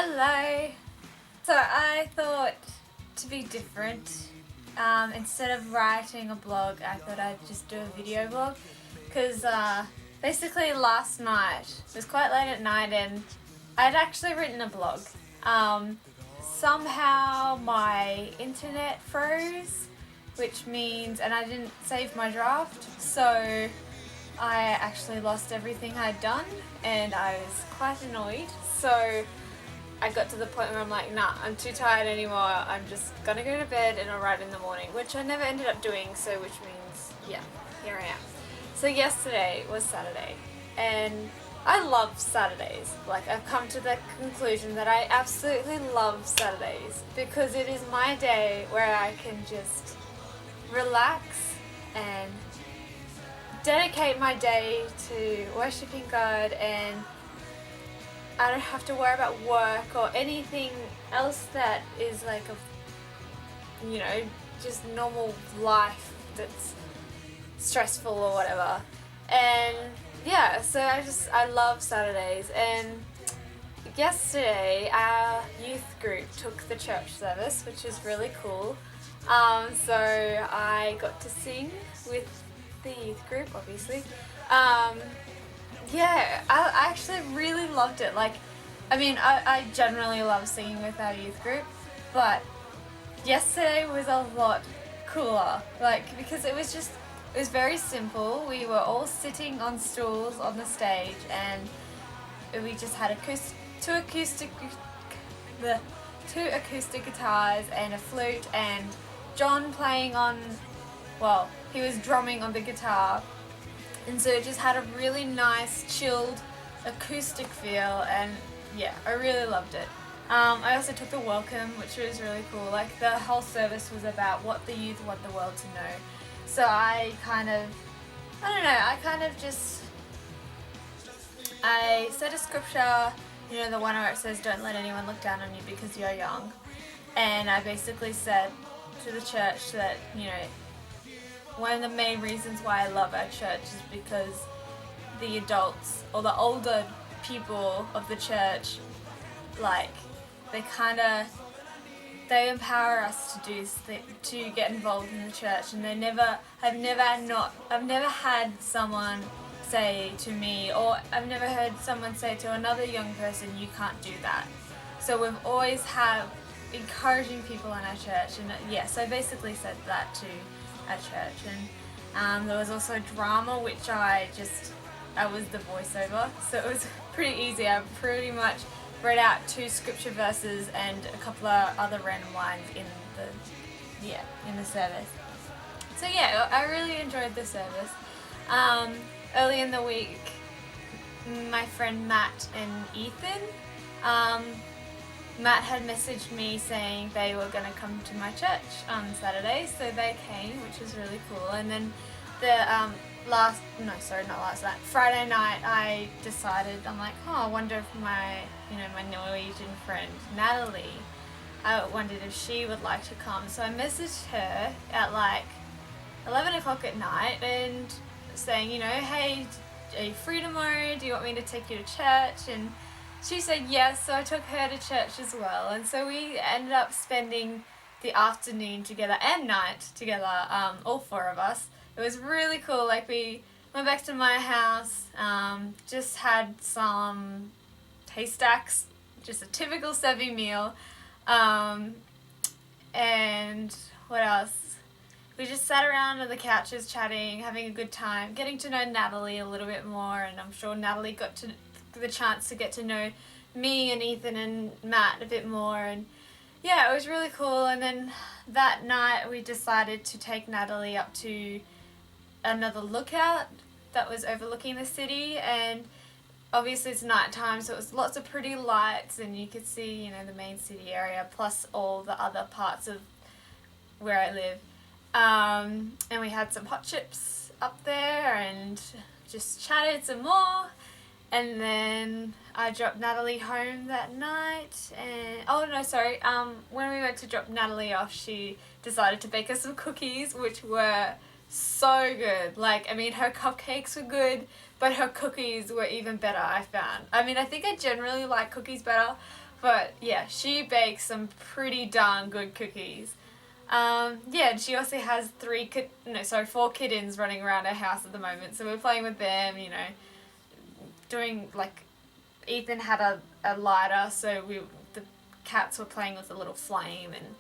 Hello! So I thought to be different, instead of writing a blog, I thought I'd just do a video blog. Because basically last night, it was quite late at night and I'd actually written a blog. Somehow my internet froze, which means, and I didn't save my draft, so I actually lost everything I'd done and I was quite annoyed. So I got to the point where I'm like, nah, I'm too tired anymore. I'm just gonna go to bed and I'll write in the morning, which I never ended up doing, so which means, yeah, here I am. So yesterday was Saturday and I love Saturdays. Like, I've come to the conclusion that I absolutely love Saturdays because it is my day where I can just relax and dedicate my day to worshipping God, and I don't have to worry about work or anything else that is like just normal life that's stressful or whatever. And yeah, so I love Saturdays. And yesterday our youth group took the church service, which is really cool. So I got to sing with the youth group, obviously. Yeah, I actually really loved it. Like, I generally love singing with our youth group, but yesterday was a lot cooler. Like, because it was very simple. We were all sitting on stools on the stage, and we just had two acoustic guitars and a flute, and John playing he was drumming on the guitar. And so it just had a really nice, chilled, acoustic feel, and yeah, I really loved it. I also took the welcome, which was really cool. Like, the whole service was about what the youth want the world to know. So I said a scripture, the one where it says, "Don't let anyone look down on you because you're young." And I basically said to the church that, one of the main reasons why I love our church is because the adults or the older people of the church, like, they empower us to get involved in the church, and I've never had someone say to me, or I've never heard someone say to another young person, "You can't do that." So we've always had encouraging people in our church, and so I basically said that to our church. And there was also drama, which I was the voiceover, so it was pretty easy. I pretty much read out 2 scripture verses and a couple of other random lines in the service. So yeah, I really enjoyed the service. Early in the week, my friend Matt and Ethan, Matt had messaged me saying they were going to come to my church on Saturday, so they came, which was really cool. And then Friday night, I decided, I'm like, I wonder if my Norwegian friend Natalie, I wondered if she would like to come. So I messaged her at like 11 o'clock at night and saying, "Hey, are you free tomorrow? Do you want me to take you to church?" And she said yes, so I took her to church as well. And so we ended up spending the afternoon together and night together, all 4 of us. It was really cool. Like, we went back to my house, just had some haystacks, just a typical Sevi meal. And what else? We just sat around on the couches chatting, having a good time, getting to know Natalie a little bit more, and I'm sure Natalie got the chance to get to know me and Ethan and Matt a bit more. And yeah, it was really cool. And then that night we decided to take Natalie up to another lookout that was overlooking the city, and obviously it's night time, so it was lots of pretty lights, and you could see the main city area plus all the other parts of where I live. And we had some hot chips up there and just chatted some more. And then I dropped Natalie home that night, and when we went to drop Natalie off, she decided to bake us some cookies, which were so good. Like, her cupcakes were good, but her cookies were even better, I found. I think I generally like cookies better, But yeah, she bakes some pretty darn good cookies. Yeah, and she also has 4 kittens running around her house at the moment. So we're playing with them, you know, doing like, Ethan had a lighter, so the cats were playing with a little flame, and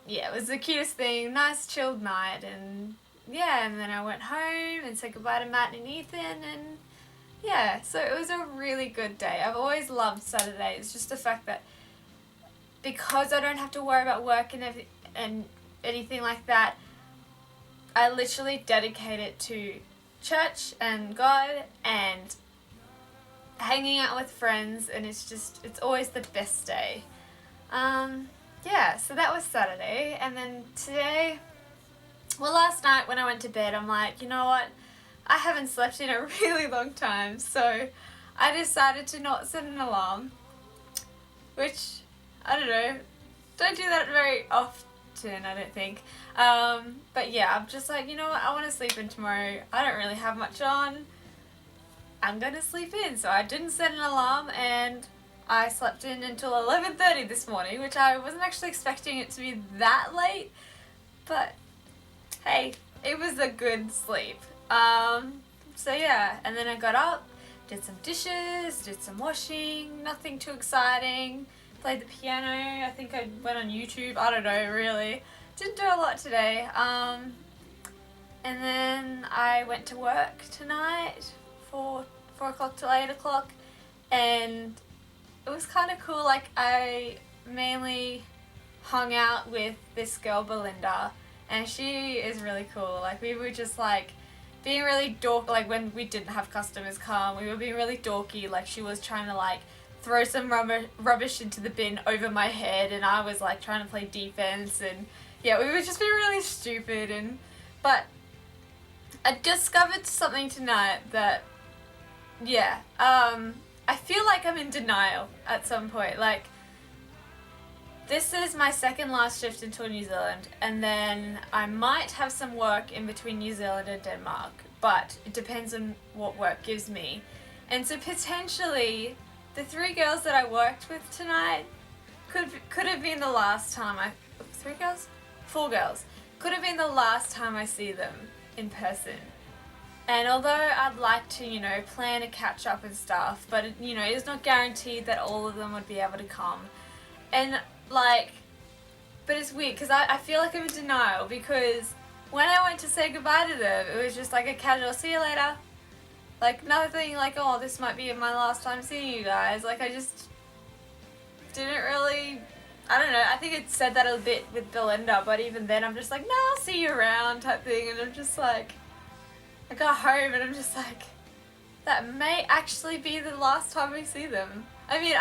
yeah, it was the cutest thing. Nice chilled night, and yeah, and then I went home and said goodbye to Matt and Ethan, and yeah, so it was a really good day. I've always loved Saturdays, just the fact that because I don't have to worry about work and anything like that, I literally dedicate it to church and God and hanging out with friends, and it's always the best day. Yeah, so that was Saturday, and then today, well, last night when I went to bed, I'm like, you know what, I haven't slept in a really long time, so I decided to not set an alarm, which, I don't know, don't do that very often, I don't think. But yeah, I'm just like, you know what, I want to sleep in tomorrow. I don't really have much on. I'm gonna sleep in. So I didn't set an alarm, and I slept in until 11:30 this morning, which I wasn't actually expecting it to be that late, but hey, it was a good sleep. So yeah, and then I got up, did some dishes, did some washing, nothing too exciting, played the piano, I think I went on YouTube, I don't know really, didn't do a lot today. And then I went to work tonight, 4 o'clock till 8 o'clock, and it was kind of cool. Like, I mainly hung out with this girl Belinda, and she is really cool. Like, we were just like being really like when we didn't have customers come, we were being really dorky. Like, she was trying to like throw some rubbish into the bin over my head, and I was like trying to play defense, and yeah, we were just being really stupid. But I discovered something tonight that, yeah, I feel like I'm in denial at some point. Like, this is my second last shift until New Zealand, and then I might have some work in between New Zealand and Denmark, but it depends on what work gives me. And so potentially, the 3 girls that I worked with tonight could have been the last time 3 girls? 4 girls. Could have been the last time I see them in person. And although I'd like to, you know, plan a catch up and stuff, but, you know, it's not guaranteed that all of them would be able to come. And, like, but it's weird because I feel like I'm in denial, because when I went to say goodbye to them, it was just like a casual, see you later. Like, nothing like, oh, this might be my last time seeing you guys. Like, I just didn't really, I don't know, I think it said that a bit with Belinda, but even then I'm just like, no, I'll see you around type thing, and I'm just like, I got home and I'm just like, that may actually be the last time we see them. I mean,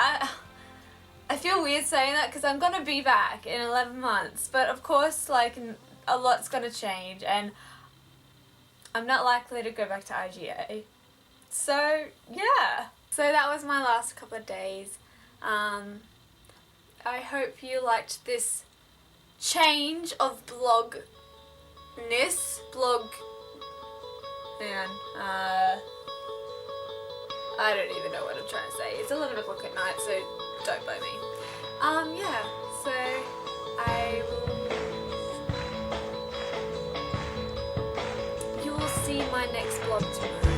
I feel weird saying that because I'm gonna be back in 11 months, but of course, like, a lot's gonna change, and I'm not likely to go back to IGA. So, yeah. So that was my last couple of days. I hope you liked this change of blog. Man, I don't even know what I'm trying to say. It's 11 o'clock at night, so don't blame me. Yeah, so you will see my next vlog tomorrow.